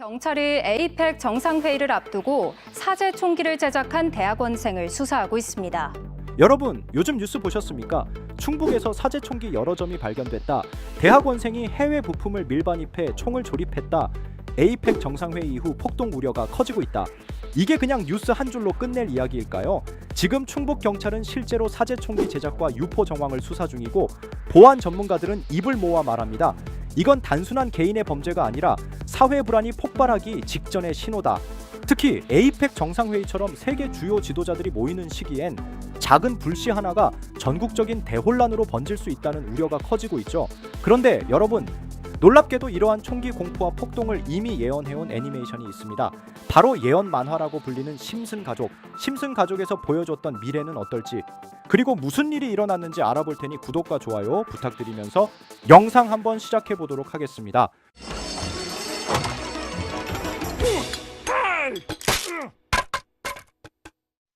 경찰이 에이펙 정상회의를 앞두고 사제 총기를 제작한 대학원생을 수사하고 있습니다. 여러분, 요즘 뉴스 보셨습니까? 충북에서 사제 총기 여러 점이 발견됐다. 대학원생이 해외 부품을 밀반입해 총을 조립했다. 에이펙 정상회의 이후 폭동 우려가 커지고 있다. 이게 그냥 뉴스 한 줄로 끝낼 이야기일까요? 지금 충북 경찰은 실제로 사제 총기 제작과 유포 정황을 수사 중이고 보안 전문가들은 입을 모아 말합니다. 이건 단순한 개인의 범죄가 아니라 사회 불안이 폭발하기 직전의 신호다. 특히 에이펙 정상회의처럼 세계 주요 지도자들이 모이는 시기엔 작은 불씨 하나가 전국적인 대혼란으로 번질 수 있다는 우려가 커지고 있죠. 그런데 여러분, 놀랍게도 이러한 총기 공포와 폭동을 이미 예언해온 애니메이션이 있습니다. 바로 예언 만화라고 불리는 심슨 가족. 심슨 가족에서 보여줬던 미래는 어떨지, 그리고 무슨 일이 일어났는지 알아볼 테니 구독과 좋아요 부탁드리면서 영상 한번 시작해 보도록 하겠습니다.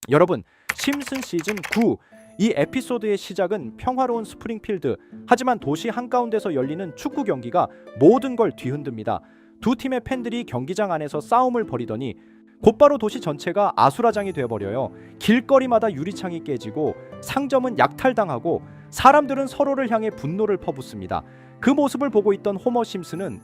여러분, 심슨 시즌 9, 이 에피소드의 시작은 평화로운 스프링필드. 하지만 도시 한가운데서 열리는 축구 경기가 모든 걸 뒤흔듭니다. 두 팀의 팬들이 경기장 안에서 싸움을 벌이더니 곧바로 도시 전체가 아수라장이 되어버려요. 길거리마다 유리창이 깨지고 상점은 약탈당하고 사람들은 서로를 향해 분노를 퍼붓습니다. 그 모습을 보고 있던 호머 심슨은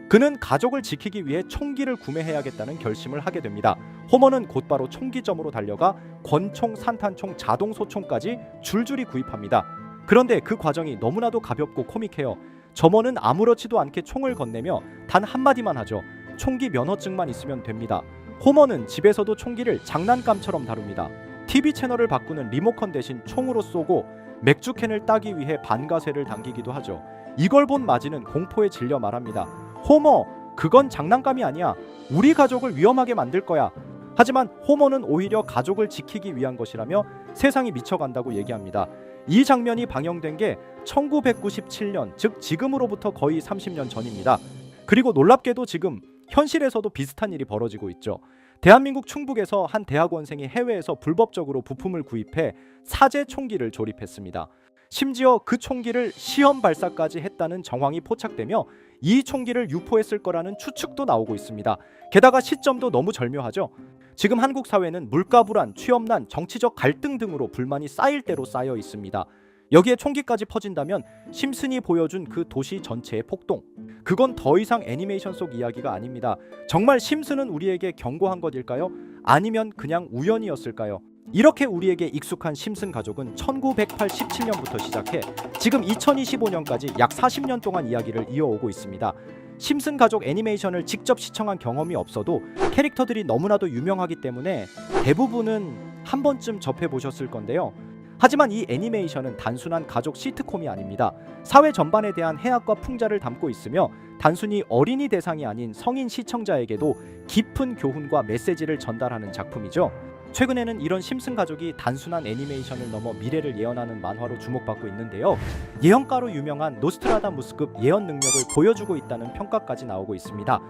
그는 가족을 지키기 위해 총기를 구매해야겠다는 결심을 하게 됩니다. 호머는 곧바로 총기점으로 달려가 권총, 산탄총, 자동소총까지 줄줄이 구입합니다. 그런데 그 과정이 너무나도 가볍고 코믹해요. 점원은 아무렇지도 않게 총을 건네며 단 한마디만 하죠. 총기 면허증만 있으면 됩니다. 호머는 집에서도 총기를 장난감처럼 다룹니다. TV 채널을 바꾸는 리모컨 대신 총으로 쏘고 맥주캔을 따기 위해 반가쇠를 당기기도 하죠. 이걸 본 마지는 공포에 질려 말합니다. 호머, 그건 장난감이 아니야. 우리 가족을 위험하게 만들 거야. 하지만 호머는 오히려 가족을 지키기 위한 것이라며 세상이 미쳐간다고 얘기합니다. 이 장면이 방영된 게 1997년, 즉 지금으로부터 거의 30년 전입니다. 그리고 놀랍게도 지금 현실에서도 비슷한 일이 벌어지고 있죠. 대한민국 충북에서 한 대학원생이 해외에서 불법적으로 부품을 구입해 사제 총기를 조립했습니다. 심지어 그 총기를 시험 발사까지 했다는 정황이 포착되며 이 총기를 유포했을 거라는 추측도 나오고 있습니다. 게다가 시점도 너무 절묘하죠. 지금 한국 사회는 물가 불안, 취업난, 정치적 갈등 등으로 불만이 쌓일 대로 쌓여 있습니다. 여기에 총기까지 퍼진다면 심슨이 보여준 그 도시 전체의 폭동, 그건 더 이상 애니메이션 속 이야기가 아닙니다. 정말 심슨은 우리에게 경고한 것일까요? 아니면 그냥 우연이었을까요? 이렇게 우리에게 익숙한 심슨 가족은 1987년부터 시작해 지금 2025년까지 약 40년 동안 이야기를 이어오고 있습니다. 심슨 가족 애니메이션을 직접 시청한 경험이 없어도 캐릭터들이 너무나도 유명하기 때문에 대부분은 한 번쯤 접해보셨을 건데요. 하지만 이 애니메이션은 단순한 가족 시트콤이 아닙니다. 사회 전반에 대한 해악과 풍자를 담고 있으며 단순히 어린이 대상이 아닌 성인 시청자에게도 깊은 교훈과 메시지를 전달하는 작품이죠. 최근에는 이런 심슨 가족이 단순한 애니메이션을 넘어 미래를 예언하는 만화로 주목받고 있는데요. 예언가로 유명한 노스트라다무스급 예언 능력을 보여주고 있다는 평가까지 나오고 있습니다.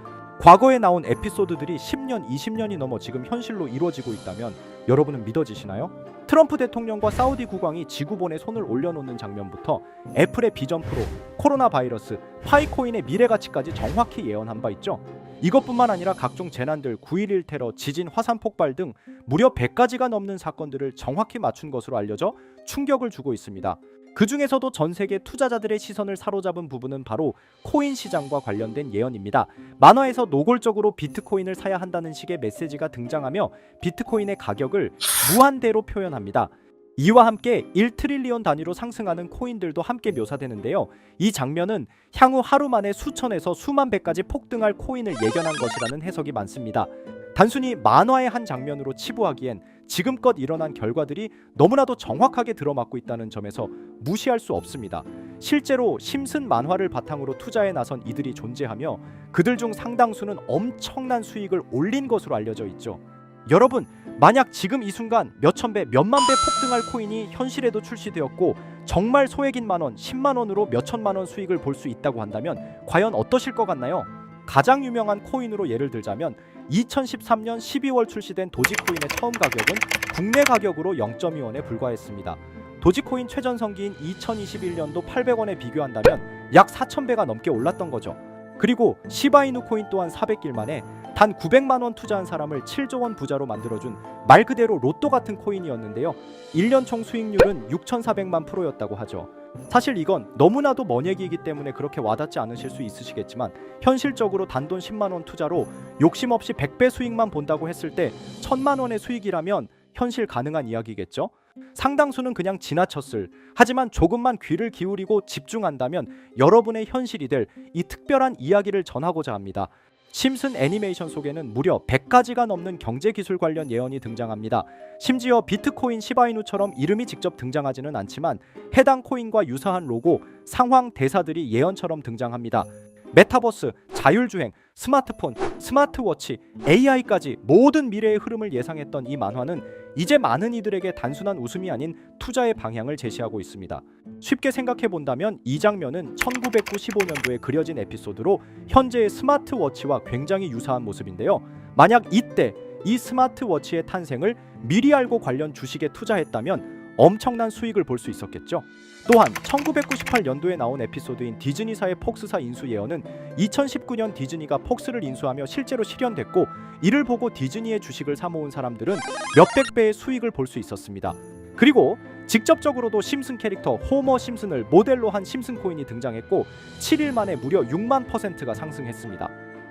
과거에 나온 에피소드들이 10년, 20년이 넘어 지금 현실로 이루어지고 있다면 여러분은 믿어지시나요? 트럼프 대통령과 사우디 국왕이 지구본에 손을 올려놓는 장면부터 애플의 비전 프로, 코로나 바이러스, 파이코인의 미래 가치까지 정확히 예언한 바 있죠. 이것뿐만 아니라 각종 재난들, 9.11 테러, 지진, 화산 폭발 등 무려 100가지가 넘는 사건들을 정확히 맞춘 것으로 알려져 충격을 주고 있습니다. 그 중에서도 전 세계 투자자들의 시선을 사로잡은 부분은 바로 코인 시장과 관련된 예언입니다. 만화에서 노골적으로 비트코인을 사야 한다는 식의 메시지가 등장하며 비트코인의 가격을 무한대로 표현합니다. 이와 함께 1트릴리온 단위로 상승하는 코인들도 함께 묘사되는데요. 이 장면은 향후 하루 만에 수천에서 수만 배까지 폭등할 코인을 예견한 것이라는 해석이 많습니다. 단순히 만화의 한 장면으로 치부하기엔 지금껏 일어난 결과들이 너무나도 정확하게 들어맞고 있다는 점에서 무시할 수 없습니다. 실제로 심슨 만화를 바탕으로 투자에 나선 이들이 존재하며 그들 중 상당수는 엄청난 수익을 올린 것으로 알려져 있죠. 여러분, 만약 지금 이 순간 몇천 배, 몇만 배 폭등할 코인이 현실에도 출시되었고 정말 소액인 만원, 10만원으로 몇천만원 수익을 볼 수 있다고 한다면 과연 어떠실 것 같나요? 가장 유명한 코인으로 예를 들자면 2013년 12월 출시된 도지코인의 처음 가격은 국내 가격으로 0.2원에 불과했습니다. 도지코인 최전성기인 2021년도 800원에 비교한다면 약 4,000배가 넘게 올랐던 거죠. 그리고 시바이누 코인 또한 400일 만에 단 900만 원 투자한 사람을 7조 원 부자로 만들어준 말 그대로 로또 같은 코인이었는데요. 1년 총 수익률은 6,400만 프로였다고 하죠. 사실 이건 너무나도 먼 얘기이기 때문에 그렇게 와닿지 않으실 수 있으시겠지만 현실적으로 단돈 10만 원 투자로 욕심 없이 100배 수익만 본다고 했을 때 1,000만 원의 수익이라면 현실 가능한 이야기겠죠? 상당수는 그냥 지나쳤을, 하지만 조금만 귀를 기울이고 집중한다면 여러분의 현실이 될 이 특별한 이야기를 전하고자 합니다. 심슨 애니메이션 속에는 무려 100가지가 넘는 경제기술 관련 예언이 등장합니다. 심지어 비트코인 시바이누처럼 이름이 직접 등장하지는 않지만 해당 코인과 유사한 로고, 상황, 대사들이 예언처럼 등장합니다. 메타버스, 자율주행, 스마트폰, 스마트워치, AI까지 모든 미래의 흐름을 예상했던 이 만화는 이제 많은 이들에게 단순한 웃음이 아닌 투자의 방향을 제시하고 있습니다. 쉽게 생각해 본다면 이 장면은 1995년도에 그려진 에피소드로 현재의 스마트워치와 굉장히 유사한 모습인데요. 만약 이때 이 스마트워치의 탄생을 미리 알고 관련 주식에 투자했다면 엄청난 수익을 볼 수 있었겠죠. 또한 1998년도에 나온 에피소드인 디즈니사의 폭스사 인수 예언은 2019년 디즈니가 폭스를 인수하며 실제로 실현됐고, 이를 보고 디즈니의 주식을 사모은 사람들은 몇백 배의 수익을 볼 수 있었습니다. 그리고 직접적으로도 심슨 캐릭터 호머 심슨을 모델로 한 심슨 코인이 등장했고 7일 만에 무려 6만%가 상승했습니다.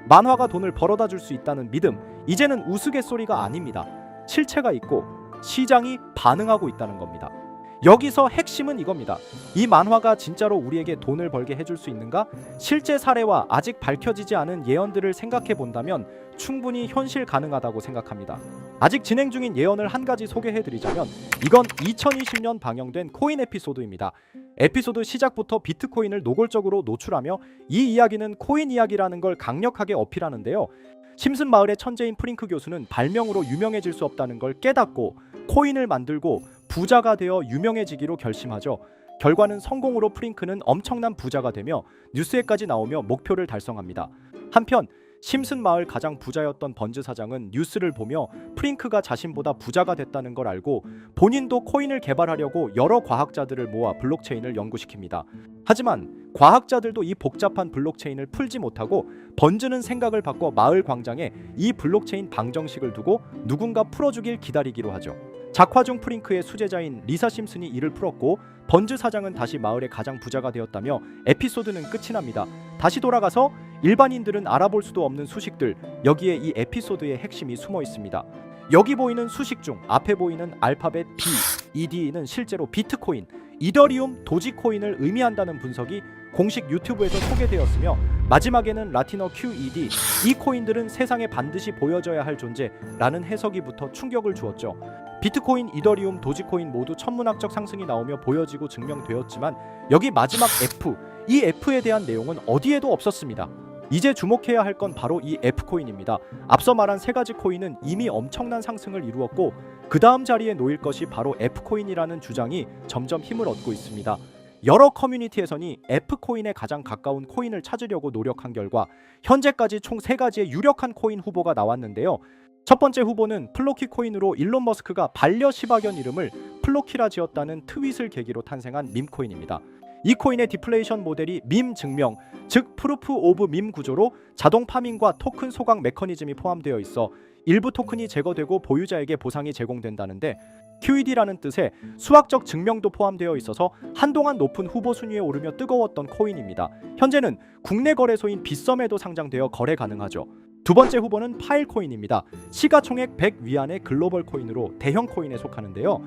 만화가 돈을 벌어다 줄 수 있다는 믿음, 이제는 우스갯소리가 아닙니다. 실체가 있고 시장이 반응하고 있다는 겁니다. 여기서 핵심은 이겁니다. 이 만화가 진짜로 우리에게 돈을 벌게 해줄 수 있는가? 실제 사례와 아직 밝혀지지 않은 예언들을 생각해 본다면 충분히 현실 가능하다고 생각합니다. 아직 진행 중인 예언을 한 가지 소개해드리자면 이건 2020년 방영된 코인 에피소드입니다. 에피소드 시작부터 비트코인을 노골적으로 노출하며 이 이야기는 코인 이야기라는 걸 강력하게 어필하는데요. 심슨 마을의 천재인 프링크 교수는 발명으로 유명해질 수 없다는 걸 깨닫고 코인을 만들고 부자가 되어 유명해지기로 결심하죠. 결과는 성공으로 프링크는 엄청난 부자가 되며 뉴스에까지 나오며 목표를 달성합니다. 한편 심슨 마을 가장 부자였던 번즈 사장은 뉴스를 보며 프링크가 자신보다 부자가 됐다는 걸 알고 본인도 코인을 개발하려고 여러 과학자들을 모아 블록체인을 연구시킵니다. 하지만 과학자들도 이 복잡한 블록체인을 풀지 못하고 번즈는 생각을 바꿔 마을 광장에 이 블록체인 방정식을 두고 누군가 풀어주길 기다리기로 하죠. 작화 중 프링크의 수제자인 리사 심슨이 이를 풀었고 번즈 사장은 다시 마을의 가장 부자가 되었다며 에피소드는 끝이 납니다. 다시 돌아가서 일반인들은 알아볼 수도 없는 수식들, 여기에 이 에피소드의 핵심이 숨어 있습니다. 여기 보이는 수식 중 앞에 보이는 알파벳 B, ED는 실제로 비트코인, 이더리움, 도지코인을 의미한다는 분석이 공식 유튜브에서 소개되었으며 마지막에는 라틴어 QED, 이 코인들은 세상에 반드시 보여져야 할 존재라는 해석이부터 충격을 주었죠. 비트코인, 이더리움, 도지코인 모두 천문학적 상승이 나오며 보여지고 증명되었지만 여기 마지막 F, 이 F에 대한 내용은 어디에도 없었습니다. 이제 주목해야 할 건 바로 이 F코인입니다. 앞서 말한 세 가지 코인은 이미 엄청난 상승을 이루었고 그 다음 자리에 놓일 것이 바로 F코인이라는 주장이 점점 힘을 얻고 있습니다. 여러 커뮤니티에서는 F코인에 가장 가까운 코인을 찾으려고 노력한 결과 현재까지 총 3가지의 유력한 코인 후보가 나왔는데요. 첫 번째 후보는 플로키 코인으로 일론 머스크가 반려 시바견 이름을 플로키라 지었다는 트윗을 계기로 탄생한 밈코인입니다. 이 코인의 디플레이션 모델이 밈 증명, 즉 프루프 오브 밈 구조로 자동 파밍과 토큰 소각 메커니즘이 포함되어 있어 일부 토큰이 제거되고 보유자에게 보상이 제공된다는데 QED라는 뜻의 수학적 증명도 포함되어 있어서 한동안 높은 후보 순위에 오르며 뜨거웠던 코인입니다. 현재는 국내 거래소인 빗썸에도 상장되어 거래 가능하죠. 두 번째 후보는 파일코인입니다. 시가총액 100 위안의 글로벌 코인으로 대형 코인에 속하는데요.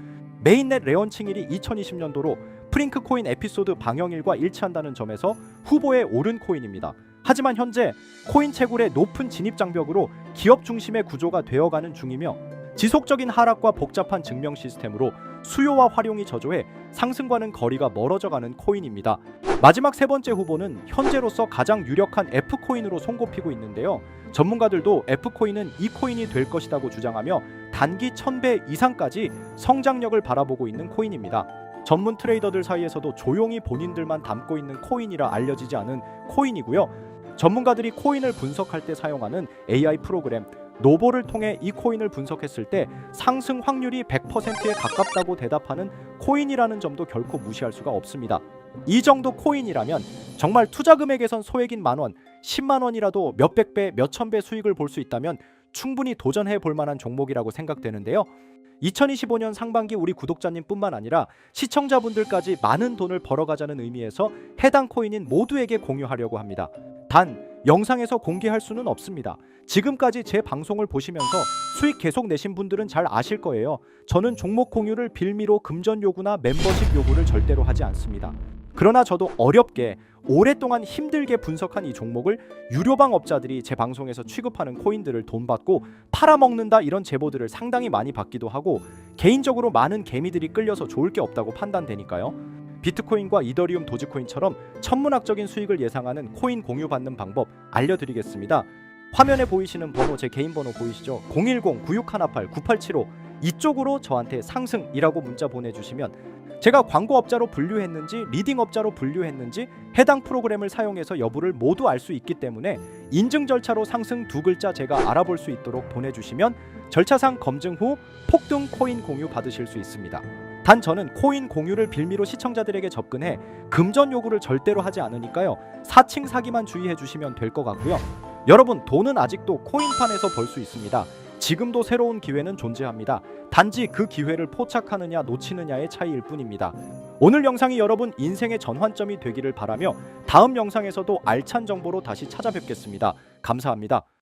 메인넷 레언칭일이 2020년도로 프링크 코인 에피소드 방영일과 일치한다는 점에서 후보에 오른 코인입니다. 하지만 현재 코인 채굴의 높은 진입 장벽으로 기업 중심의 구조가 되어가는 중이며 지속적인 하락과 복잡한 증명 시스템으로 수요와 활용이 저조해 상승과는 거리가 멀어져가는 코인입니다. 마지막 세 번째 후보는 현재로서 가장 유력한 F코인으로 손꼽히고 있는데요. 전문가들도 F코인은 이 코인이 될 것이라고 주장하며 단기 1000배 이상까지 성장력을 바라보고 있는 코인입니다. 전문 트레이더들 사이에서도 조용히 본인들만 담고 있는 코인이라 알려지지 않은 코인이고요. 전문가들이 코인을 분석할 때 사용하는 AI 프로그램 노보를 통해 이 코인을 분석했을 때 상승 확률이 100%에 가깝다고 대답하는 코인이라는 점도 결코 무시할 수가 없습니다. 이 정도 코인이라면 정말 투자 금액에선 소액인 만원, 10만 원이라도 몇백 배, 몇천 배 수익을 볼 수 있다면 충분히 도전해 볼 만한 종목이라고 생각되는데요. 2025년 상반기 우리 구독자님뿐만 아니라 시청자분들까지 많은 돈을 벌어가자는 의미에서 해당 코인인 모두에게 공유하려고 합니다. 단 영상에서 공개할 수는 없습니다. 지금까지 제 방송을 보시면서 수익 계속 내신 분들은 잘 아실 거예요. 저는 종목 공유를 빌미로 금전 요구나 멤버십 요구를 절대로 하지 않습니다. 그러나 저도 어렵게 오랫동안 힘들게 분석한 이 종목을 유료방 업자들이 제 방송에서 취급하는 코인들을 돈 받고 팔아먹는다 이런 제보들을 상당히 많이 받기도 하고 개인적으로 많은 개미들이 끌려서 좋을 게 없다고 판단되니까요. 비트코인과 이더리움, 도지코인처럼 천문학적인 수익을 예상하는 코인 공유 받는 방법 알려드리겠습니다. 화면에 보이시는 번호, 제 개인 번호 보이시죠? 010-9618-9875 이쪽으로 저한테 상승이라고 문자 보내주시면 제가 광고업자로 분류했는지 리딩업자로 분류했는지 해당 프로그램을 사용해서 여부를 모두 알 수 있기 때문에 인증 절차로 상승 두 글자 제가 알아볼 수 있도록 보내주시면 절차상 검증 후 폭등 코인 공유 받으실 수 있습니다. 단 저는 코인 공유를 빌미로 시청자들에게 접근해 금전 요구를 절대로 하지 않으니까요. 사칭 사기만 주의해 주시면 될 것 같고요. 여러분, 돈은 아직도 코인판에서 벌 수 있습니다. 지금도 새로운 기회는 존재합니다. 단지 그 기회를 포착하느냐 놓치느냐의 차이일 뿐입니다. 오늘 영상이 여러분 인생의 전환점이 되기를 바라며 다음 영상에서도 알찬 정보로 다시 찾아뵙겠습니다. 감사합니다.